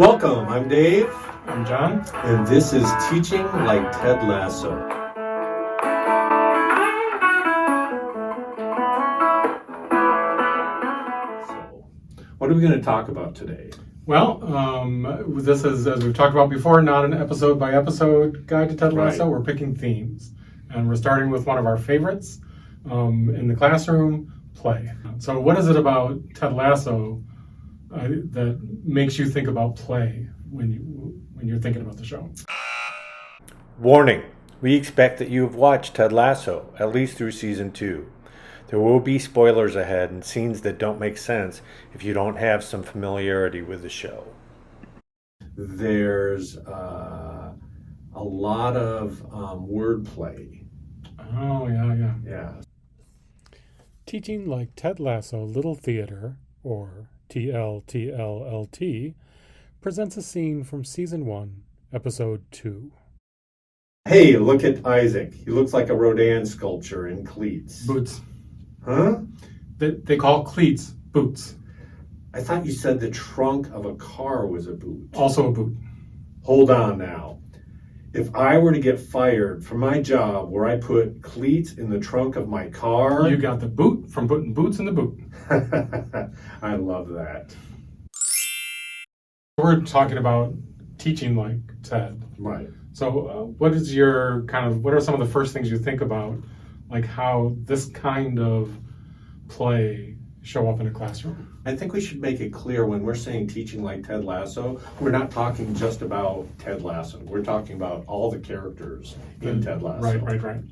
Welcome, I'm Dave. I'm John. And this is Teaching Like Ted Lasso. So, what are we going to talk about today? Well, this is, as we've talked about before, not an episode-by-episode guide to Ted Lasso. Right. We're picking themes. And we're starting with one of our favorites in the classroom, play. So what is it about Ted Lasso that makes you think about play when you're thinking about the show? Warning, we expect that you have watched Ted Lasso, at least through season 2. There will be spoilers ahead and scenes that don't make sense if you don't have some familiarity with the show. There's a lot of wordplay. Oh, yeah. Yeah. Teaching Like Ted Lasso Little Theater, or TLTLLT, presents a scene from Season 1, Episode 2. Hey, look at Isaac. He looks like a Rodin sculpture in cleats. Boots. Huh? They call cleats boots. I thought you said the trunk of a car was a boot. Also a boot. Hold on now. If I were to get fired from my job where I put cleats in the trunk of my car... You got the boot from putting boots in the boot. I love that. We're talking about teaching like Ted. Right. So what are some of the first things you think about, like how this kind of play show up in a classroom? I think we should make it clear when we're saying teaching like Ted Lasso, we're not talking just about Ted Lasso. We're talking about all the characters in Ted Lasso. Right.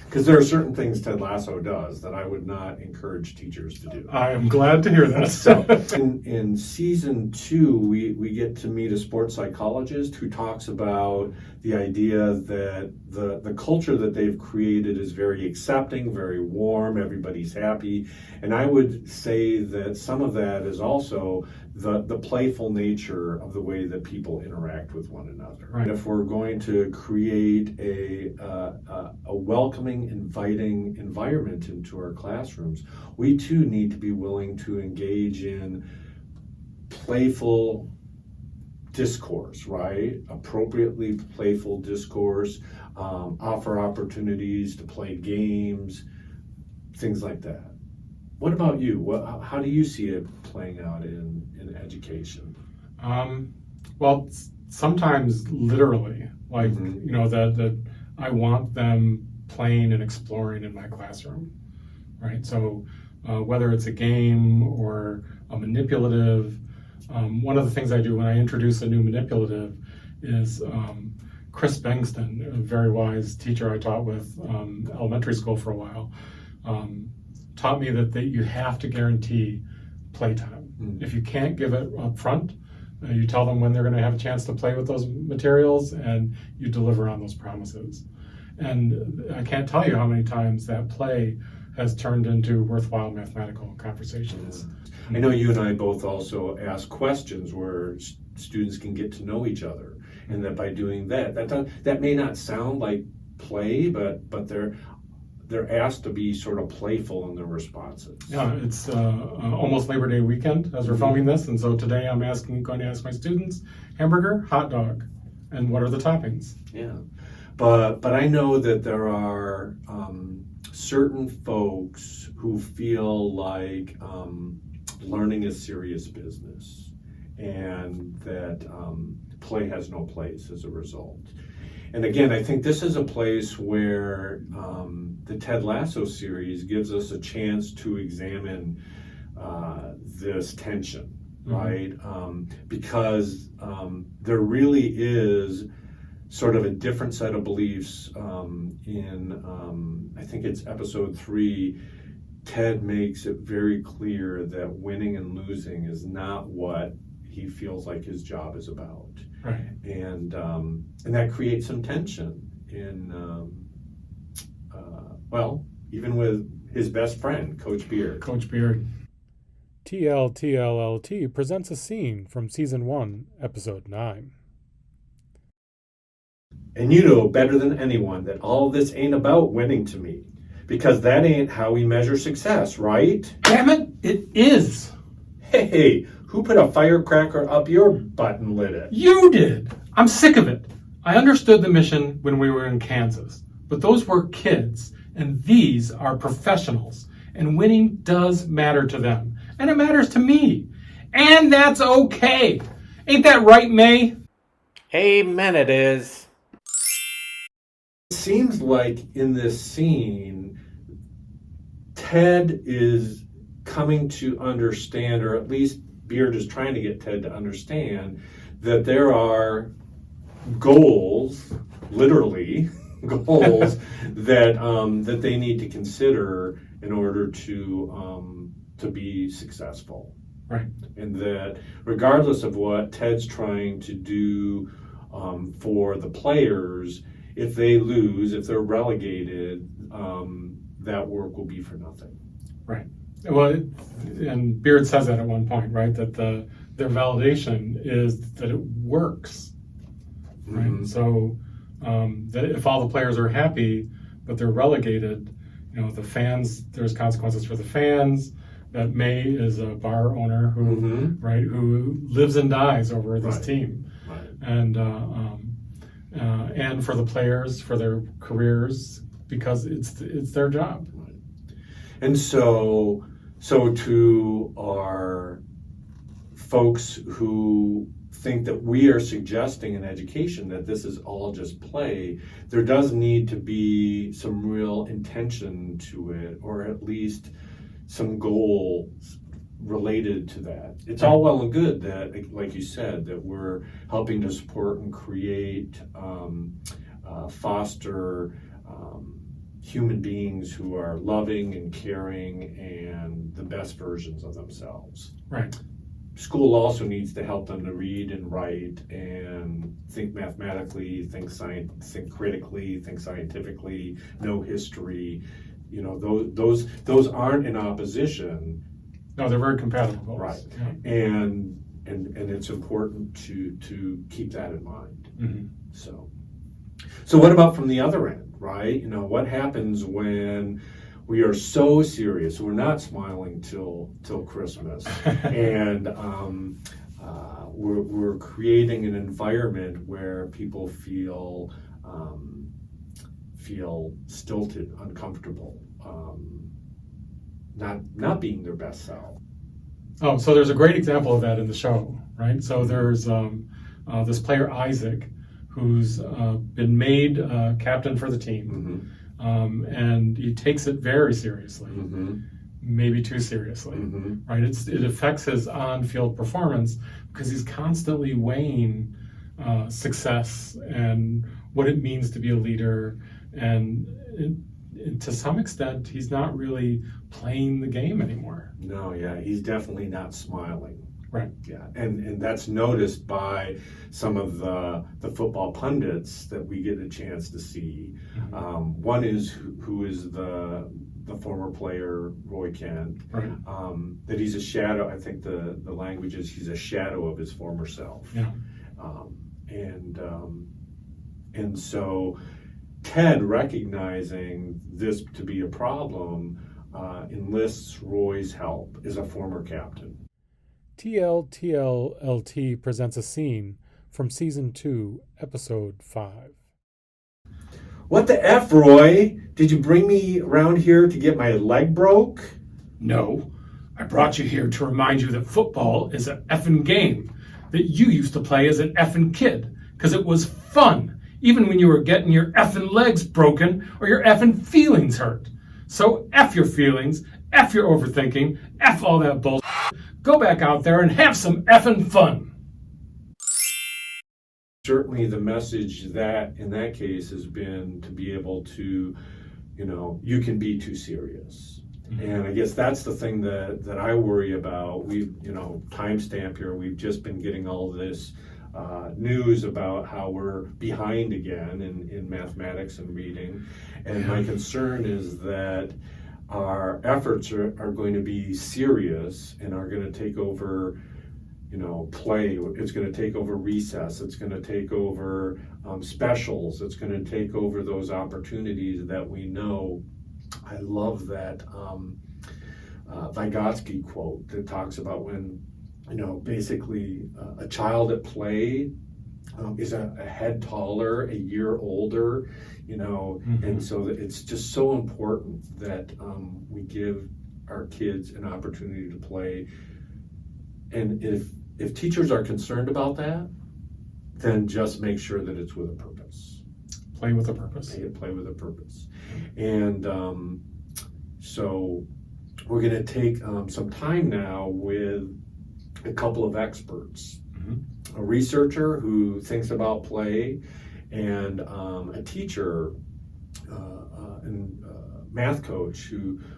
Because there are certain things Ted Lasso does that I would not encourage teachers to do. I am glad to hear that. So in season 2, we get to meet a sports psychologist who talks about the idea that the culture that they've created is very accepting, very warm, everybody's happy. And I would say that some of that is also the playful nature of the way that people interact with one another. Right. If we're going to create a welcoming, inviting environment into our classrooms, we too need to be willing to engage in playful discourse, right? Appropriately playful discourse, offer opportunities to play games, things like that. What about you? How do you see it playing out in education? Well, sometimes literally, like, that I want them playing and exploring in my classroom, right? So whether it's a game or a manipulative, one of the things I do when I introduce a new manipulative is Chris Bengston, a very wise teacher I taught with elementary school for a while, taught me that you have to guarantee playtime. If you can't give it up front, you tell them when they're going to have a chance to play with those materials and you deliver on those promises. And I can't tell you how many times that play has turned into worthwhile mathematical conversations. I know you and I both also ask questions where students can get to know each other, and that by doing that may not sound like play, but they're asked to be sort of playful in their responses. Yeah, it's almost Labor Day weekend as we're filming this, and so today I'm going to ask my students, hamburger, hot dog, and what are the toppings? Yeah, but I know that there are certain folks who feel like learning is serious business, and that play has no place as a result. And again, I think this is a place where the Ted Lasso series gives us a chance to examine this tension, right? Because there really is sort of a different set of beliefs in, I think it's episode 3, Ted makes it very clear that winning and losing is not what he feels like his job is about. Right. And that creates some tension in, even with his best friend, Coach Beard. Coach Beard. TLTLLT presents a scene from Season 1, Episode 9. And you know better than anyone that all this ain't about winning to me, because that ain't how we measure success, right? Damn it, it is. Hey, Who put a firecracker up your butt and lit it? You did! I'm sick of it. I understood the mission when we were in Kansas, but those were kids, and these are professionals, and winning does matter to them, and it matters to me. And that's okay. Ain't that right, May? Amen, it is. It seems like in this scene, Ted is coming to understand, or at least Beard is trying to get Ted to understand, that there are goals, literally goals, that they need to consider in order to be successful. Right. And that regardless of what Ted's trying to do for the players, if they lose, if they're relegated, that work will be for nothing. Right. Well, and Beard says that at one point, right? That their validation is that it works, right? Mm-hmm. So that if all the players are happy, but they're relegated, the fans, there's consequences for the fans. That May is a bar owner who, Mm-hmm. right, who lives and dies over this Right. team, Right. and for the players, for their careers, because it's their job. Right. And so to our folks who think that we are suggesting in education that this is all just play, there does need to be some real intention to it, or at least some goals related to that. It's all well and good that, like you said, that we're helping to support and create, foster human beings who are loving and caring and the best versions of themselves. Right. School also needs to help them to read and write and think mathematically, think critically, think scientifically, know history. Those aren't in opposition. No, they're very compatible goals. Right. Yeah. And it's important to keep that in mind. Mm-hmm. So what about from the other end, right? What happens when we are so serious, we're not smiling till Christmas, and we're creating an environment where people feel stilted, uncomfortable, not being their best self. Oh, so there's a great example of that in the show, right? So there's this player Isaac, who's been made captain for the team, and he takes it very seriously, maybe too seriously, right? It affects his on-field performance because he's constantly weighing success and what it means to be a leader, and to some extent, he's not really playing the game anymore. No, yeah, he's definitely not smiling. Right. Yeah, and that's noticed by some of the football pundits that we get a chance to see. One is who is the former player, Roy Kent, Right. that he's a shadow. I think the language is he's a shadow of his former self. Yeah. And so Ted, recognizing this to be a problem, enlists Roy's help as a former captain. TLTLLT presents a scene from Season 2, Episode 5. What the F, Roy? Did you bring me around here to get my leg broke? No, I brought you here to remind you that football is an effing game that you used to play as an effing kid, because it was fun, even when you were getting your effing legs broken or your effing feelings hurt. So F your feelings, F your overthinking, F all that bullshit. Go back out there and have some effing fun. Certainly the message that in that case has been to be able to, you can be too serious. And I guess that's the thing that I worry about. We've, timestamp here, we've just been getting all this news about how we're behind again in mathematics and reading. And my concern is that our efforts are going to be serious and are going to take over, play. It's going to take over recess. It's going to take over specials. It's going to take over those opportunities that we know. I love that Vygotsky quote that talks about when basically a child at play is a head taller, a year older, and so it's just so important that we give our kids an opportunity to play. And if teachers are concerned about that, then just make sure that it's with a purpose. Play with a purpose. Play with a purpose. And so we're going to take some time now with a couple of experts, a researcher who thinks about play, and a teacher and math coach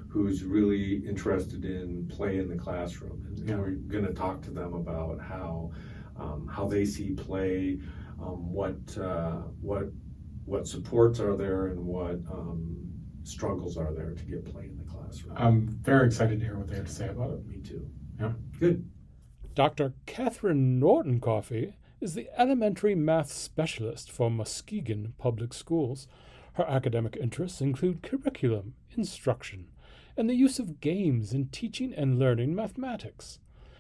who's really interested in play in the classroom. And we're going to talk to them about how they see play, what supports are there, and what struggles are there to get play in the classroom. I'm very excited to hear what they have to say about it. Me too. Yeah. Good. Dr. Kathryn Norton Coffey is the elementary math specialist for Muskegon Public Schools. Her academic interests include curriculum, instruction, and the use of games in teaching and learning mathematics.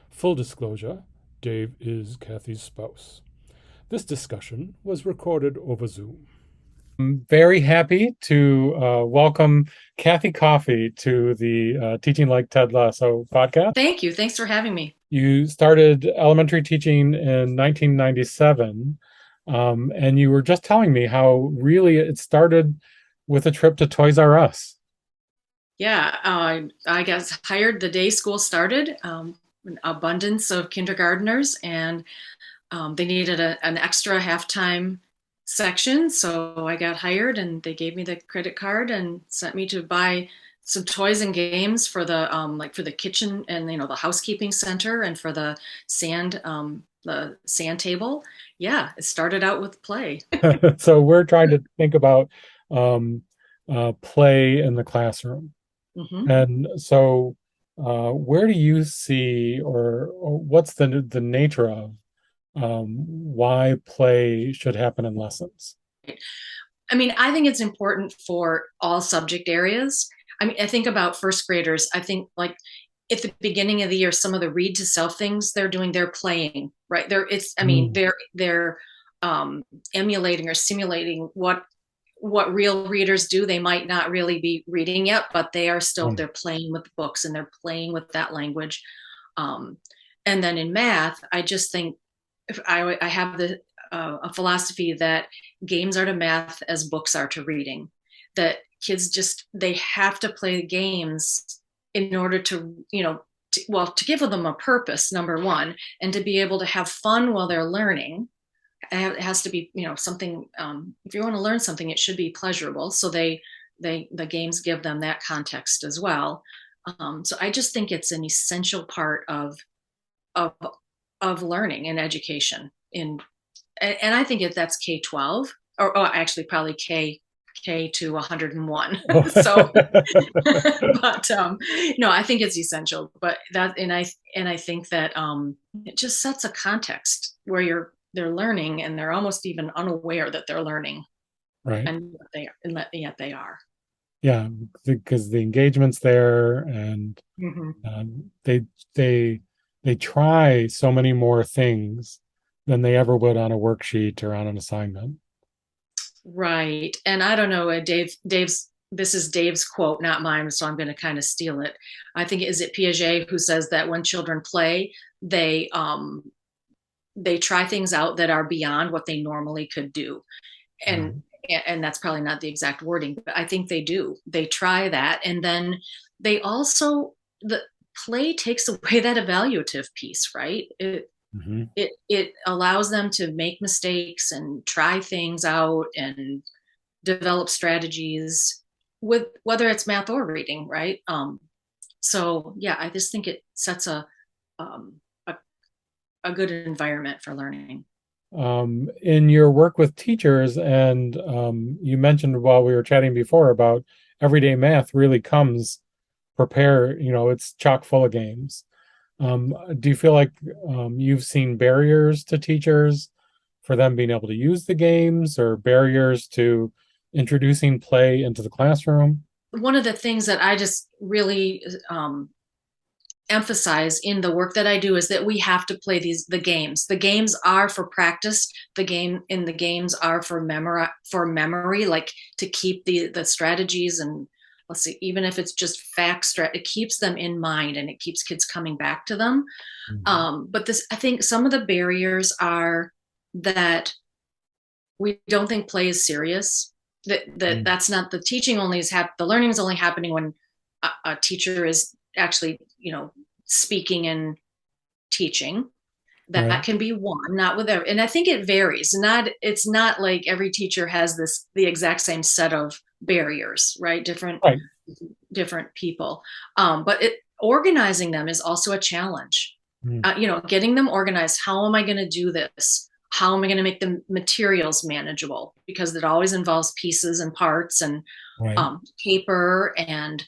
Full disclosure, Dave is Kathy's spouse. This discussion was recorded over Zoom. I'm very happy to welcome Kathy Coffey to the Teaching Like Ted Lasso podcast. Thank you. Thanks for having me. You started elementary teaching in 1997, and you were just telling me how really it started with a trip to Toys R Us. Yeah, I got hired the day school started, an abundance of kindergartners, and they needed an extra halftime section. So I got hired, and they gave me the credit card and sent me to buy some toys and games for the for the kitchen and the housekeeping center, and for the sand table. Yeah, it started out with play. So we're trying to think about play in the classroom. Mm-hmm. And so where do you see, or what's the nature of why play should happen in lessons? I mean, I think it's important for all subject areas. I mean, I think about first graders. I think like at the beginning of the year, some of the read to self things they're doing, they're playing, right? They're emulating or simulating what real readers do. They might not really be reading yet, but they are still, they're playing with the books and they're playing with that language. And then in math, I just think I have a philosophy that games are to math as books are to reading, that kids they have to play games in order to give them a purpose, number one, and to be able to have fun while they're learning. It has to be, something, if you want to learn something, it should be pleasurable. So the games give them that context as well. So I just think it's an essential part of learning and education and I think that's K-12 or actually probably K to 101. So, but no, I think it's essential. But I think that it just sets a context where they're learning and they're almost even unaware that they're learning, right? And yet they are. Yeah, because the engagement's there, and they try so many more things than they ever would on a worksheet or on an assignment. Right. And I don't know, this is Dave's quote, not mine, so I'm going to kind of steal it. I think, is it Piaget who says that when children play, they try things out that are beyond what they normally could do. And that's probably not the exact wording, but I think they do. They try that. And then they also, the play takes away that evaluative piece, right? It allows them to make mistakes and try things out and develop strategies with whether it's math or reading, right? So yeah, I just think it sets a good environment for learning. In your work with teachers, and you mentioned while we were chatting before about everyday math really comes prepared, it's chock full of games. Do you feel like you've seen barriers to teachers for them being able to use the games, or barriers to introducing play into the classroom? One of the things that I just really emphasize in the work that I do is that we have to play the games. The games are for practice. The games are for memory, like to keep the strategies, and let's see, even if it's just facts, it keeps them in mind and it keeps kids coming back to them. But I think some of the barriers are that we don't think play is serious. That's not the teaching only is the learning is only happening when a teacher is actually, speaking and teaching. That can be one, not with every, and I think it varies. It's not like every teacher has the exact same set of barriers, right? Different people. But organizing them is also a challenge. Getting them organized. How am I going to do this? How am I going to make the materials manageable? Because it always involves pieces and parts and paper. And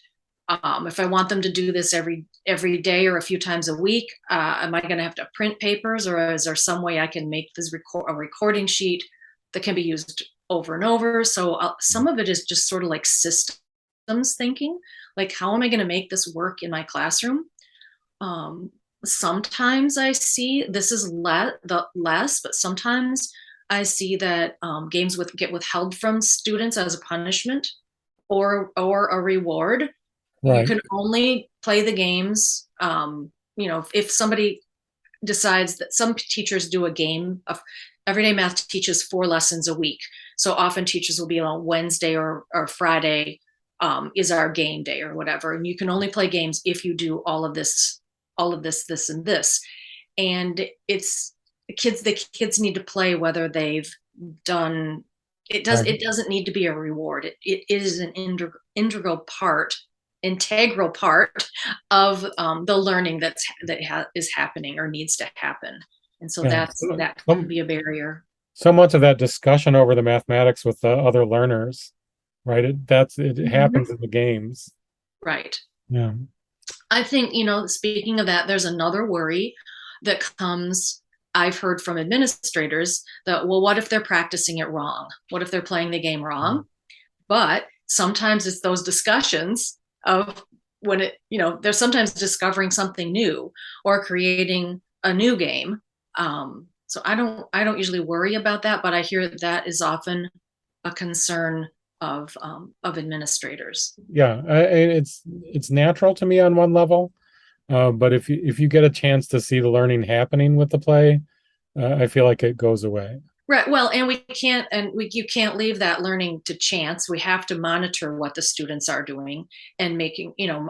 if I want them to do this every day or a few times a week, am I going to have to print papers, or is there some way I can make this a recording sheet that can be used over and over? So some of it is just sort of like systems thinking, like how am I going to make this work in my classroom? Sometimes I see this is less, but sometimes I see that games get withheld from students as a punishment or a reward. You can only play the games. If somebody decides that some teachers do a game of everyday math teaches 4 lessons a week. So often teachers will be on Wednesday or Friday is our game day or whatever. And you can only play games if you do all of this, this, and this. And the kids need to play whether they've done it. It doesn't need to be a reward. It is an integral part of the learning that is happening or needs to happen. And so that can be a barrier. So much of that discussion over the mathematics with the other learners, right? It happens in the games. Right. Yeah. I think, speaking of that, there's another worry that comes, I've heard from administrators that, well, what if they're practicing it wrong? What if they're playing the game wrong? But sometimes it's those discussions of when they're sometimes discovering something new or creating a new game. So I don't usually worry about that, but I hear that is often a concern of administrators. Yeah, it's natural to me on one level, but if you get a chance to see the learning happening with the play, I feel like it goes away. Right. Well, and you can't leave that learning to chance. We have to monitor what the students are doing and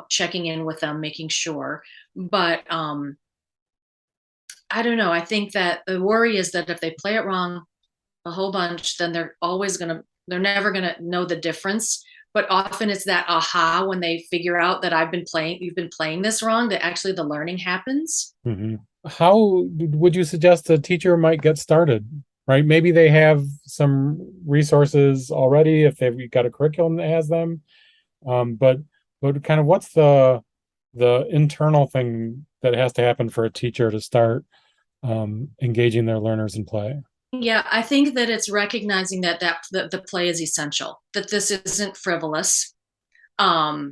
checking in with them, making sure. But I don't know. I think that the worry is that if they play it wrong a whole bunch, then they're never going to know the difference. But often it's that aha when they figure out that you've been playing this wrong, that actually the learning happens. Mm-hmm. How would you suggest a teacher might get started? Right? Maybe they have some resources already if they've got a curriculum that has them. But kind of what's the internal thing that has to happen for a teacher to start engaging their learners in play? Yeah, I think that it's recognizing that the play is essential, that this isn't frivolous. I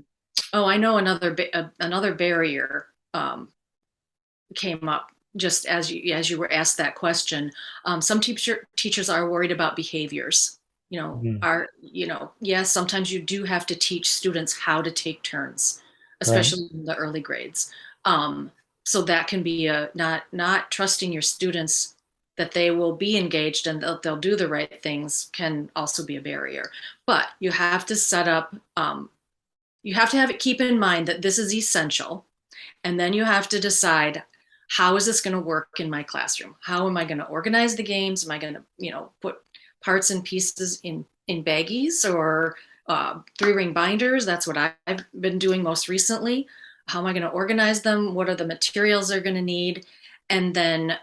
know another barrier came up just as you were asked that question. Some teachers are worried about behaviors. Yes, sometimes you do have to teach students how to take turns, especially in the early grades. So that can be not trusting your students that they will be engaged and they'll do the right things can also be a barrier. But you have to set up, you have to have it, keep in mind that this is essential. And then you have to decide, how is this going to work in my classroom? How am I going to organize the games? Am I going to, put parts and pieces in baggies or 3-ring binders? That's what I've been doing most recently. How am I going to organize them? What are the materials they're going to need? And then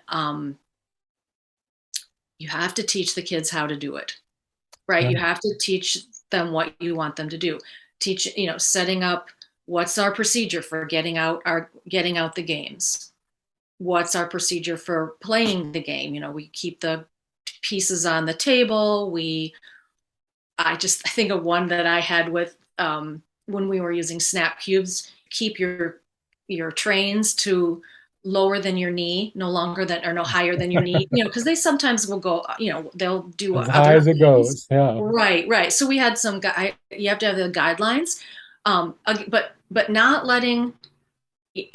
you have to teach the kids how to do it, right? You have to teach them what you want them to do. Teach, setting up, what's our procedure for getting out the games? What's our procedure for playing the game? We keep the pieces on the table. I think of one that I had with when we were using snap cubes. Keep your your trains to lower than your knee, no longer than, or no higher than your knee, because they sometimes will go, they'll do As high other as it goes. Yeah. Right. So we had some you have to have the guidelines, but not letting,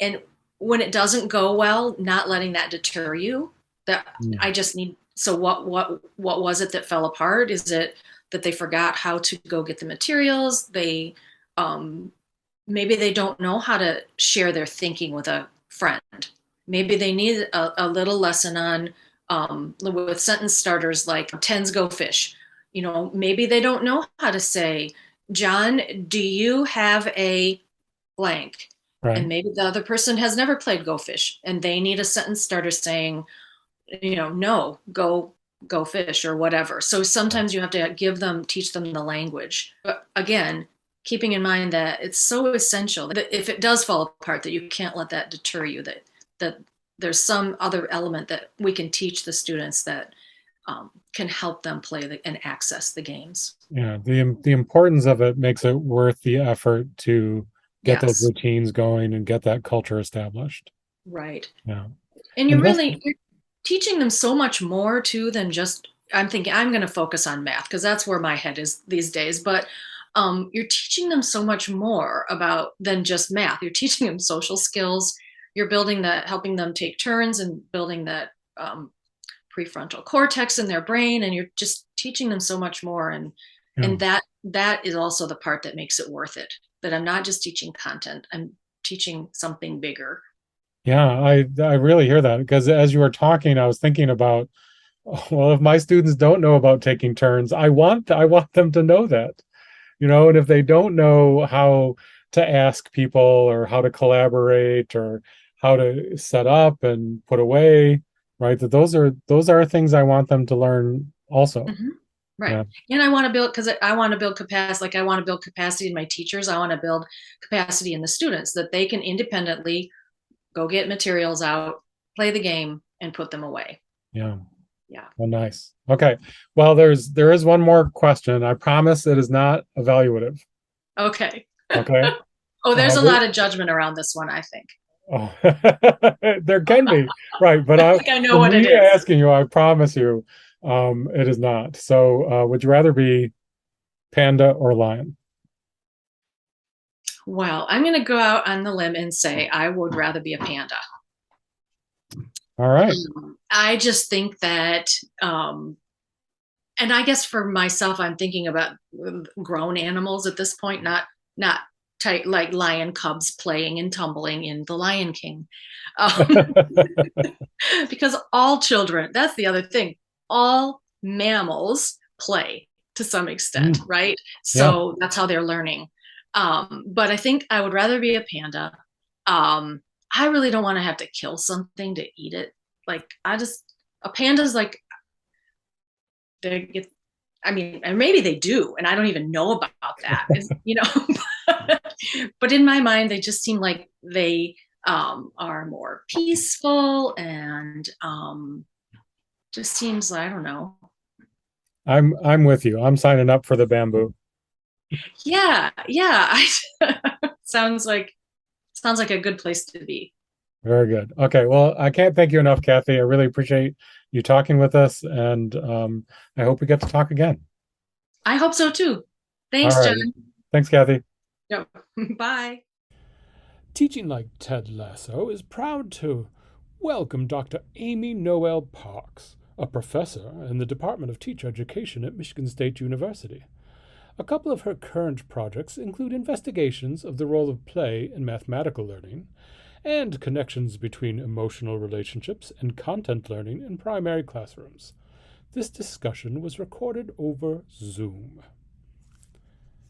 and when it doesn't go well, not letting that deter you. That I just need. So what was it that fell apart? Is it that they forgot how to go get the materials? They maybe they don't know how to share their thinking with a friend. Maybe they need a little lesson on with sentence starters like tens go fish. Maybe they don't know how to say, John, do you have a blank? Right. And maybe the other person has never played Go Fish and they need a sentence starter saying, no, go fish or whatever. So sometimes you have to teach them the language. But again, keeping in mind that it's so essential that if it does fall apart, that you can't let that deter you, that there's some other element that we can teach the students that can help them play and access the games. Yeah, the importance of it makes it worth the effort to get those routines going and get that culture established. Right. Yeah. And you're teaching them so much more too than just, I'm thinking I'm going to focus on math because that's where my head is these days. But you're teaching them so much more than just math. You're teaching them social skills. You're building helping them take turns and building that prefrontal cortex in their brain. And you're just teaching them so much more. And that is also the part that makes it worth it. That I'm not just teaching content, I'm teaching something bigger. Yeah, I really hear that, because as you were talking, I was thinking about, well, if my students don't know about taking turns, I want them to know that, and if they don't know how to ask people or how to collaborate or how to set up and put away, right? That those are things I want them to learn also. Mm-hmm. Right. Yeah. And I want to build capacity. Like I want to build capacity in my teachers. I want to build capacity in the students that they can independently go get materials out, play the game, and put them away. Yeah. Yeah. Well, nice. Okay. Well, there is one more question. I promise it is not evaluative. Okay. Okay. Oh, there's a lot of judgment around this one, I think. Oh, there can be, right? But I think I know what it is. Asking you, I promise you, it is not. So, would you rather be panda or lion? Well, I'm going to go out on the limb and say I would rather be a panda. All right. I just think that, and I guess for myself, I'm thinking about grown animals at this point, not tight like lion cubs playing and tumbling in The Lion King. Because all children, that's the other thing, all mammals play to some extent, right? So that's how they're learning. But I think I would rather be a panda. I really don't want to have to kill something to eat it. Like a panda's like, and maybe they do, and I don't even know about that, but in my mind, they just seem like they are more peaceful and just seems like, I don't know. I'm with you. I'm signing up for the bamboo. Yeah. Sounds like a good place to be. Very good. Okay. Well, I can't thank you enough, Kathy. I really appreciate you talking with us, and I hope we get to talk again. I hope so too. Thanks, John. Thanks, Kathy. Yep. Bye. Teaching Like Ted Lasso is proud to welcome Dr. Amy Noelle Parks, a professor in the Department of Teacher Education at Michigan State University. A couple of her current projects include investigations of the role of play in mathematical learning and connections between emotional relationships and content learning in primary classrooms. This discussion was recorded over Zoom.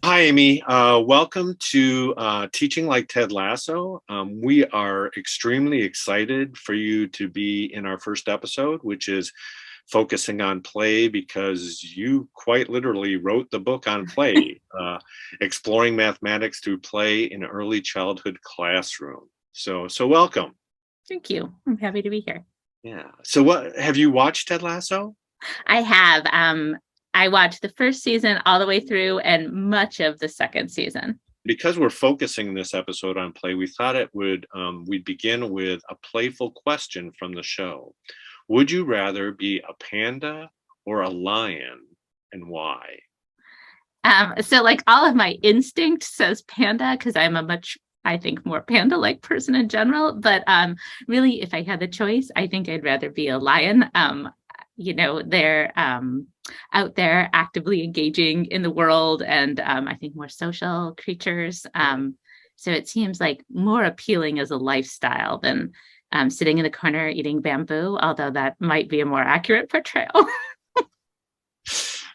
Hi, Amy. Welcome to Teaching Like Ted Lasso. We are extremely excited for you to be in our first episode, which is focusing on play, because you quite literally wrote the book on play, exploring mathematics through play in early childhood classroom. So welcome. Thank you. I'm happy to be here. Yeah. So have you watched Ted Lasso? I have. I watched the first season all the way through and much of the second season. because we're focusing this episode on play, we thought it would we'd begin with a playful question from the show. Would you rather be a panda or a lion, and why? So like all of my instinct says panda because I'm a much, I think, more panda-like person in general. But really, if I had the choice, I think I'd rather be a lion. They're out there actively engaging in the world, and I think more social creatures. So it seems like more appealing as a lifestyle than sitting in the corner eating bamboo, although that might be a more accurate portrayal.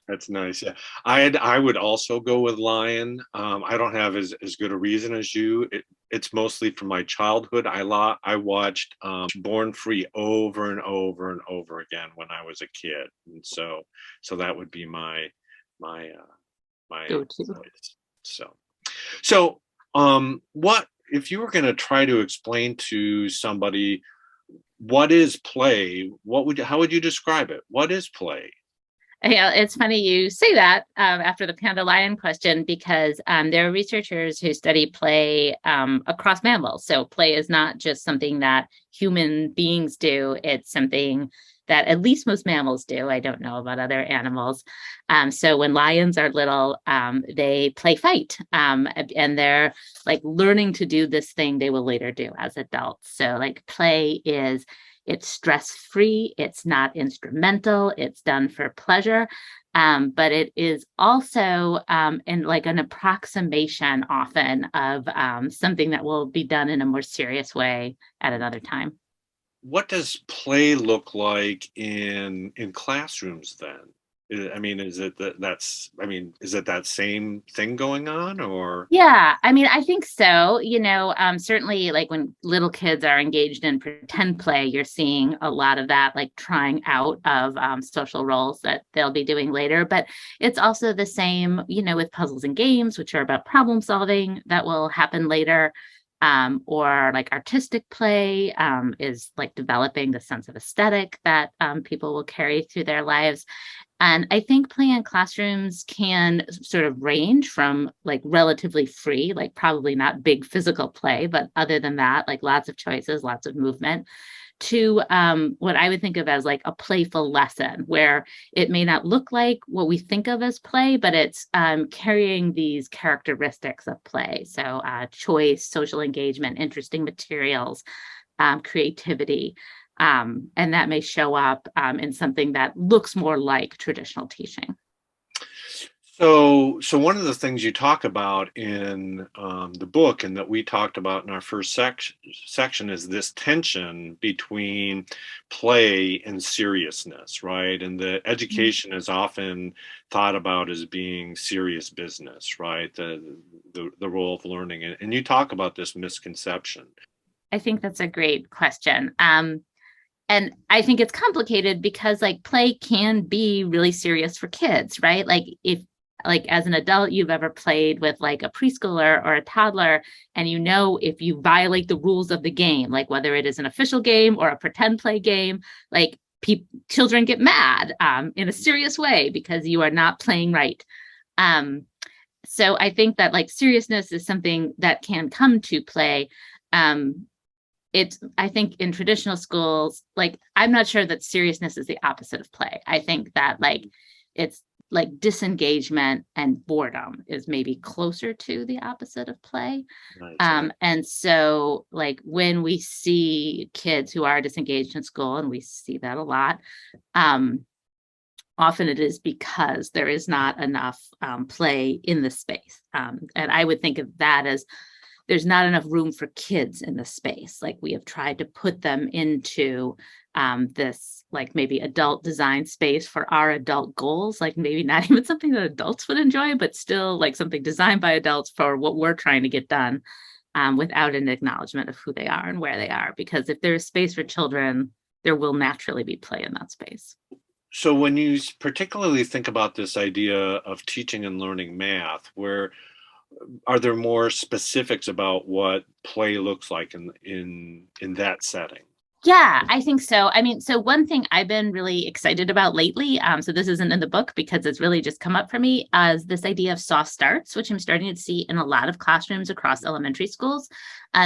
That's nice. Yeah, I would also go with lion. I don't have as good a reason as you. It's mostly from my childhood. I watched Born Free over and over and over again when I was a kid, and so that would be my Go-to. choice. So what if you were going to try to explain to somebody what is play? How would you describe it? What is play? Yeah, it's funny you say that after the panda lion question, because there are researchers who study play across mammals. So play is not just something that human beings do. It's something that at least most mammals do. I don't know about other animals. So when lions are little, they play fight, and they're like learning to do this thing they will later do as adults. So like play is, it's stress-free, it's not instrumental, it's done for pleasure, but it is also in like an approximation often of something that will be done in a more serious way at another time. What does play look like in classrooms then? I mean, is it is it that same thing going on, or? Yeah, I mean, I think so. Certainly like when little kids are engaged in pretend play, you're seeing a lot of that, like trying out of social roles that they'll be doing later. But it's also the same, with puzzles and games, which are about problem solving that will happen later. Or like artistic play is like developing the sense of aesthetic that people will carry through their lives. And I think play in classrooms can sort of range from like relatively free, like probably not big physical play, but other than that, like lots of choices, lots of movement, to what I would think of as like a playful lesson where it may not look like what we think of as play, but it's carrying these characteristics of play. So choice, social engagement, interesting materials, creativity. And that may show up in something that looks more like traditional teaching. So one of the things you talk about in the book, and that we talked about in our first section, is this tension between play and seriousness, right? And that education is often thought about as being serious business, right? The role of learning, and you talk about this misconception. I think that's a great question. And I think it's complicated because like play can be really serious for kids, right? Like if like as an adult, you've ever played with like a preschooler or a toddler, and if you violate the rules of the game, like whether it is an official game or a pretend play game, like children get mad in a serious way because you are not playing right. So I think that like seriousness is something that can come to play. I think in traditional schools, like, I'm not sure that seriousness is the opposite of play. I think that like, it's like disengagement and boredom is maybe closer to the opposite of play. Right. And so like when we see kids who are disengaged in school, and we see that a lot, often it is because there is not enough play in the space. And I would think of that as there's not enough room for kids in the space. Like we have tried to put them into this like maybe adult design space for our adult goals, like maybe not even something that adults would enjoy, but still like something designed by adults for what we're trying to get done without an acknowledgement of who they are and where they are. Because if there's space for children, there will naturally be play in that space. So when you particularly think about this idea of teaching and learning math, are there more specifics about what play looks like in that setting? Yeah, I think so. I mean, so one thing I've been really excited about lately, so this isn't in the book because it's really just come up for me, is this idea of soft starts, which I'm starting to see in a lot of classrooms across elementary schools.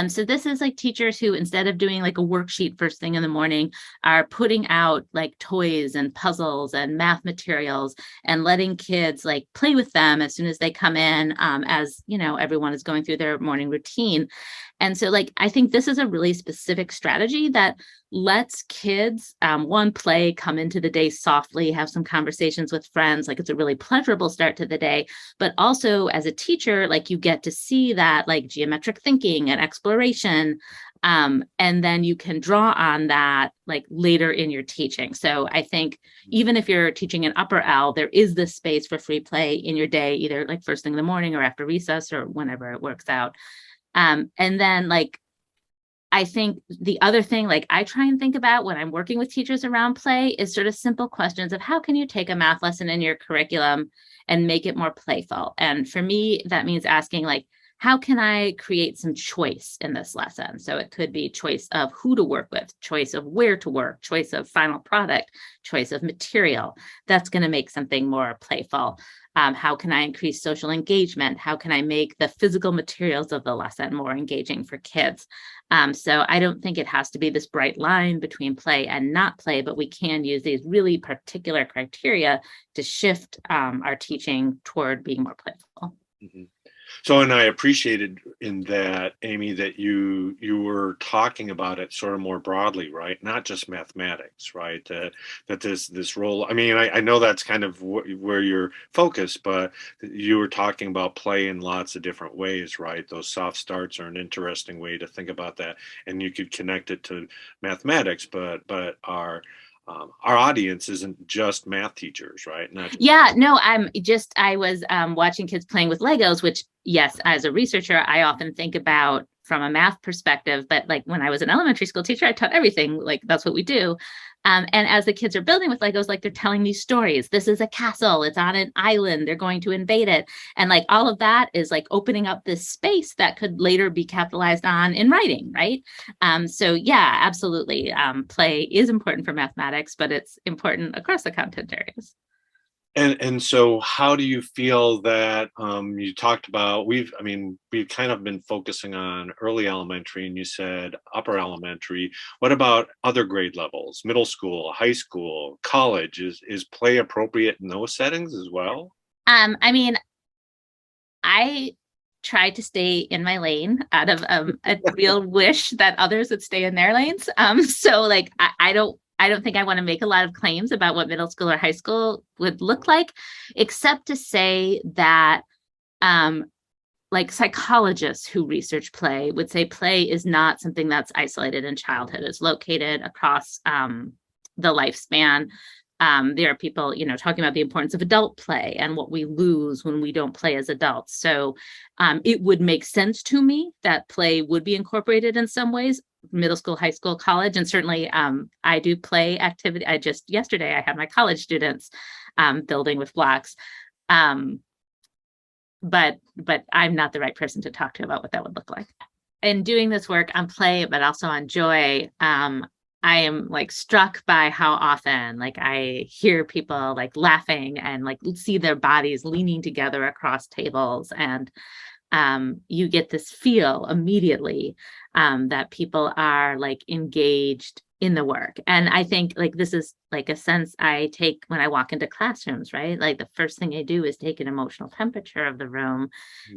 So this is like teachers who, instead of doing like a worksheet first thing in the morning, are putting out like toys and puzzles and math materials and letting kids like play with them as soon as they come in, as you know, everyone is going through their morning routine. And so, like, I think this is a really specific strategy that lets kids, one, play, come into the day softly, have some conversations with friends. Like, it's a really pleasurable start to the day. But also, as a teacher, like, you get to see that, like, geometric thinking and exploration. And then you can draw on that, like, later in your teaching. So I think even if you're teaching an upper L, there is this space for free play in your day, either like first thing in the morning or after recess or whenever it works out. And then like, I think the other thing, like I try and think about when I'm working with teachers around play is sort of simple questions of how can you take a math lesson in your curriculum and make it more playful? And for me, that means asking like, how can I create some choice in this lesson? So it could be choice of who to work with, choice of where to work, choice of final product, choice of material. That's going to make something more playful. How can I increase social engagement? How can I make the physical materials of the lesson more engaging for kids? So I don't think it has to be this bright line between play and not play, but we can use these really particular criteria to shift our teaching toward being more playful. Mm-hmm. So, and I appreciated in that, Amy, that you were talking about it sort of more broadly, right? Not just mathematics, right? That this role. I mean, I know that's kind of where you're focused, but you were talking about play in lots of different ways, right? Those soft starts are an interesting way to think about that, and you could connect it to mathematics, but our audience isn't just math teachers, right? Not just Yeah, no, I was watching kids playing with Legos, which, yes, as a researcher, I often think about from a math perspective. But like when I was an elementary school teacher, I taught everything. Like that's what we do. And as the kids are building with Legos, like they're telling these stories. This is a castle. It's on an island. They're going to invade it. And like all of that is like opening up this space that could later be capitalized on in writing, right? So yeah, absolutely. Play is important for mathematics, but it's important across the content areas. And so how do you feel that you talked about we've kind of been focusing on early elementary and you said upper elementary. What about other grade levels, middle school, high school, college? Is play appropriate in those settings as well? I mean, I try to stay in my lane out of a real wish that others would stay in their lanes. So like I don't think I want to make a lot of claims about what middle school or high school would look like, except to say that like psychologists who research play would say play is not something that's isolated in childhood. It's located across the lifespan. There are people, you know, talking about the importance of adult play and what we lose when we don't play as adults. So it would make sense to me that play would be incorporated in some ways, middle school, high school, college, and certainly I do play activity. Yesterday I had my college students building with blocks. But I'm not the right person to talk to about what that would look like. In doing this work on play, but also on joy, I am like struck by how often like I hear people like laughing and like see their bodies leaning together across tables, and you get this feel immediately that people are like engaged in the work. And I think like this is like a sense I take when I walk into classrooms, right? Like the first thing I do is take an emotional temperature of the room.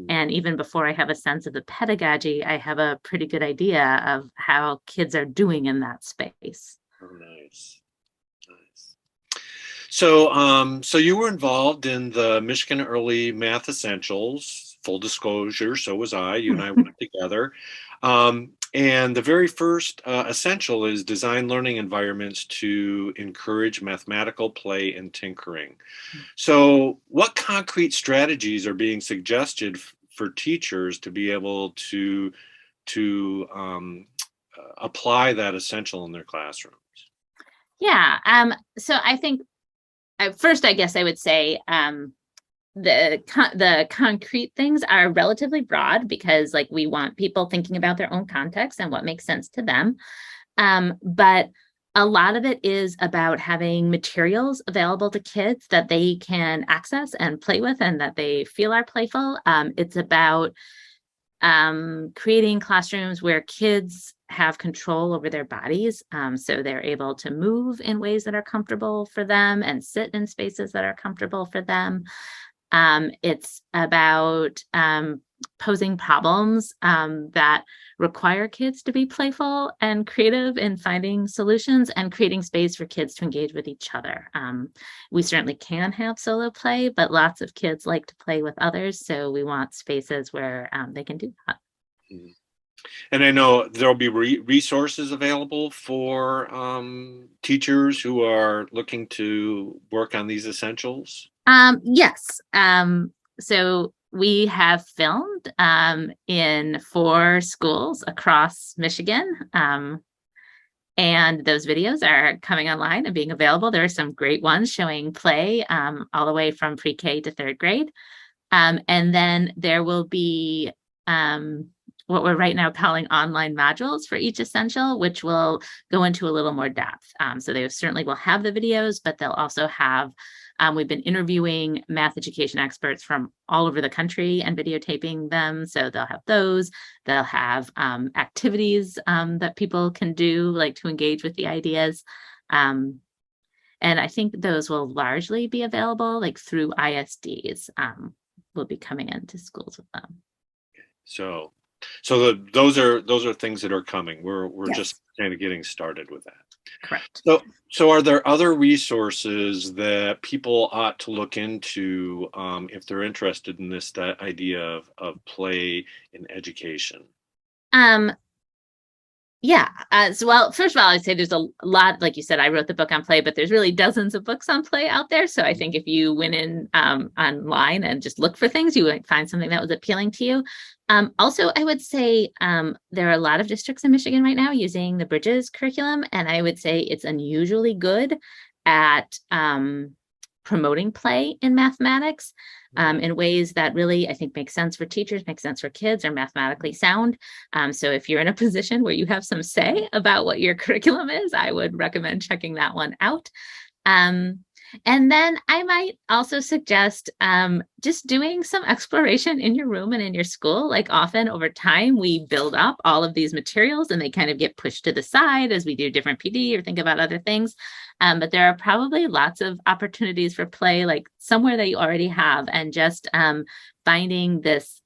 And even before I have a sense of the pedagogy, I have a pretty good idea of how kids are doing in that space. Oh, nice. So you were involved in the Michigan Early Math Essentials. Full disclosure, so was I. You and I went together. And the very first essential is design learning environments to encourage mathematical play and tinkering. So what concrete strategies are being suggested for teachers to be able to apply that essential in their classrooms? Yeah. So I think first, I guess I would say the concrete things are relatively broad because like we want people thinking about their own context and what makes sense to them. But a lot of it is about having materials available to kids that they can access and play with and that they feel are playful. It's about creating classrooms where kids have control over their bodies. So they're able to move in ways that are comfortable for them and sit in spaces that are comfortable for them. It's about posing problems that require kids to be playful and creative in finding solutions and creating space for kids to engage with each other. We certainly can have solo play, but lots of kids like to play with others. So we want spaces where they can do that. And I know there'll be resources available for teachers who are looking to work on these essentials. Yes. So we have filmed in 4 schools across Michigan. And those videos are coming online and being available. There are some great ones showing play all the way from pre-K to 3rd grade. And then there will be what we're right now calling online modules for each essential, which will go into a little more depth. So they certainly will have the videos, but they'll also have, we've been interviewing math education experts from all over the country and videotaping them. So they'll have those. They'll have activities that people can do, like to engage with the ideas. And I think those will largely be available like through ISDs. We'll be coming into schools with them. So those are things that are coming. We're Yes. just kind of getting started with that. Correct. So are there other resources that people ought to look into if they're interested in this idea of play in education? Yeah. Well, first of all, I'd say there's a lot, like you said, I wrote the book on play, but there's really dozens of books on play out there. So I think if you went in online and just look for things, you would find something that was appealing to you. Also, I would say there are a lot of districts in Michigan right now using the Bridges curriculum, and I would say it's unusually good at promoting play in mathematics in ways that really, I think, make sense for teachers, make sense for kids, are mathematically sound. So if you're in a position where you have some say about what your curriculum is, I would recommend checking that one out. And then I might also suggest just doing some exploration in your room and in your school. Like often over time, we build up all of these materials and they kind of get pushed to the side as we do different PD or think about other things. But there are probably lots of opportunities for play, like somewhere that you already have, and just finding this.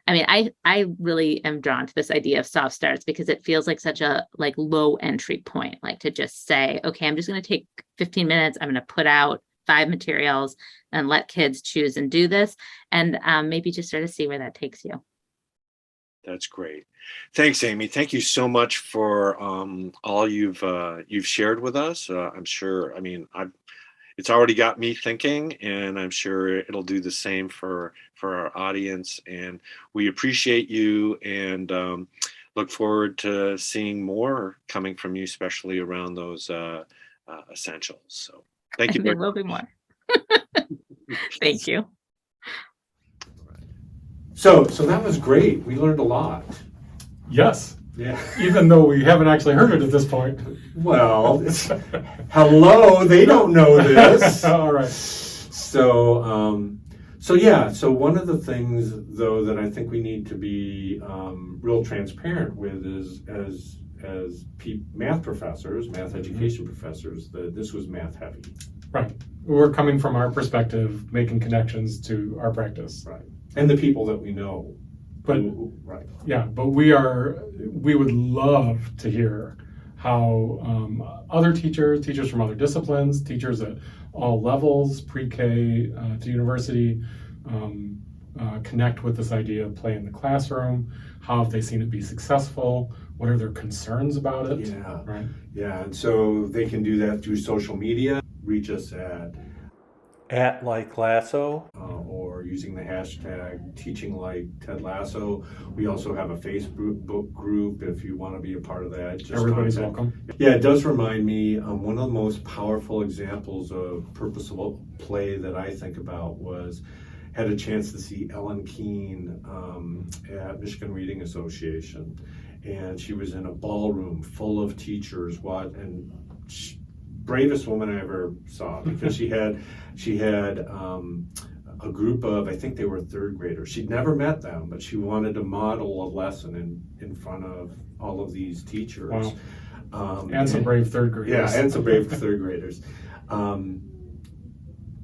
I mean, I really am drawn to this idea of soft starts because it feels like such a low entry point, like to just say, okay, I'm just going to take 15 minutes. I'm going to put out 5 materials and let kids choose and do this, and maybe just sort of see where that takes you. That's great. Thanks, Amy. Thank you so much for all you've shared with us. I'm sure. I mean, it's already got me thinking, and I'm sure it'll do the same for our audience. And we appreciate you, and look forward to seeing more coming from you, especially around those essentials. So, thank you. There will be more. Thank you. So that was great. We learned a lot. Yes. Yeah. Even though we haven't actually heard it at this point. Well, hello, they don't know this. All right. So one of the things though that I think we need to be real transparent with is as math professors, math education professors, that this was math heavy. Right. We're coming from our perspective, making connections to our practice. Right. And the people that we know. But right. Yeah, but we would love to hear how other teachers from other disciplines, teachers at all levels, pre-K to university, connect with this idea of play in the classroom. How have they seen it be successful? What are their concerns about it? Yeah. Right. Yeah, and so they can do that through social media. Reach us at like Lasso, or using the hashtag Teaching Like Ted Lasso. We also have a Facebook group if you want to be a part of that. Just Everybody's contact. welcome. Yeah, it does remind me, one of the most powerful examples of purposeful play that I think about had a chance to see Ellen Keene at Michigan Reading Association. and she was in a ballroom full of teachers. Bravest woman I ever saw, because she had a group of, I think they were third graders. She'd never met them, but she wanted to model a lesson in front of all of these teachers. Wow. And some brave third graders. Yeah, and some brave third graders.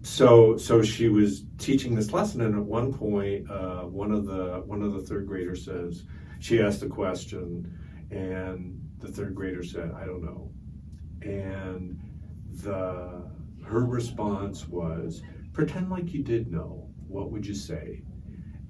So she was teaching this lesson, and at one point, one of the third graders says, she asked a question, and the third grader said, "I don't know." And her response was, "Pretend like you did know. What would you say?"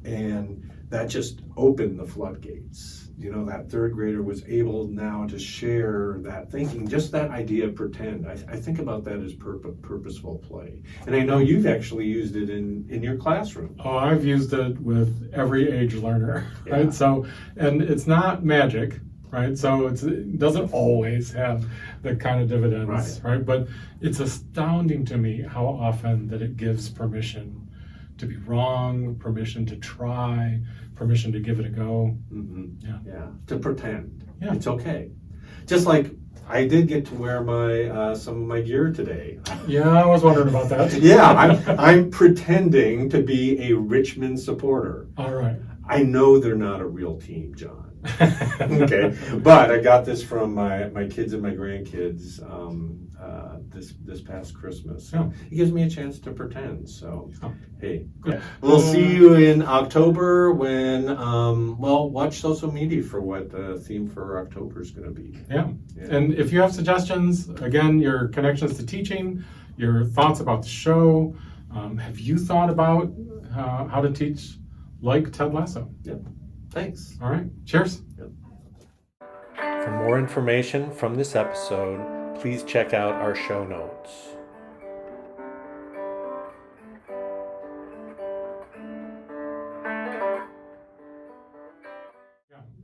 And that just opened the floodgates. That third grader was able now to share that thinking, just that idea of pretend. I think about that as purposeful play. And I know you've actually used it in your classroom. Oh, I've used it with every age learner, right? Yeah. So, and it's not magic, right? So it doesn't always have the kind of dividends, right? But it's astounding to me how often that it gives permission to be wrong, permission to try, permission to give it a go. Mm-hmm. Yeah. To pretend. Yeah. It's okay. Just like I did get to wear my some of my gear today. Yeah, I was wondering about that. Yeah, I'm pretending to be a Richmond supporter. All right. I know they're not a real team, John. Okay, but I got this from my kids and my grandkids this past Christmas. Yeah. It gives me a chance to pretend. So, Oh. hey, Good. we'll see you in October when watch social media for what the theme for October is going to be. Yeah. And if you have suggestions, again, your connections to teaching, your thoughts about the show, have you thought about how to teach like Ted Lasso? Yep. Thanks. All right. Cheers. For more information from this episode, please check out our show notes.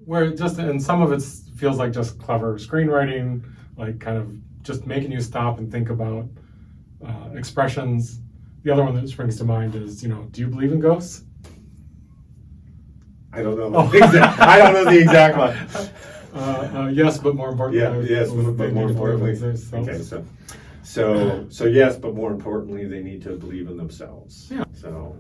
Where and some of it feels like just clever screenwriting, like kind of just making you stop and think about expressions. The other one that springs to mind is, do you believe in ghosts? I don't know. I don't know the exact one. Yes, but more importantly. Yes, but more importantly. Okay, so yes, but more importantly, they need to believe in themselves. Yeah. So.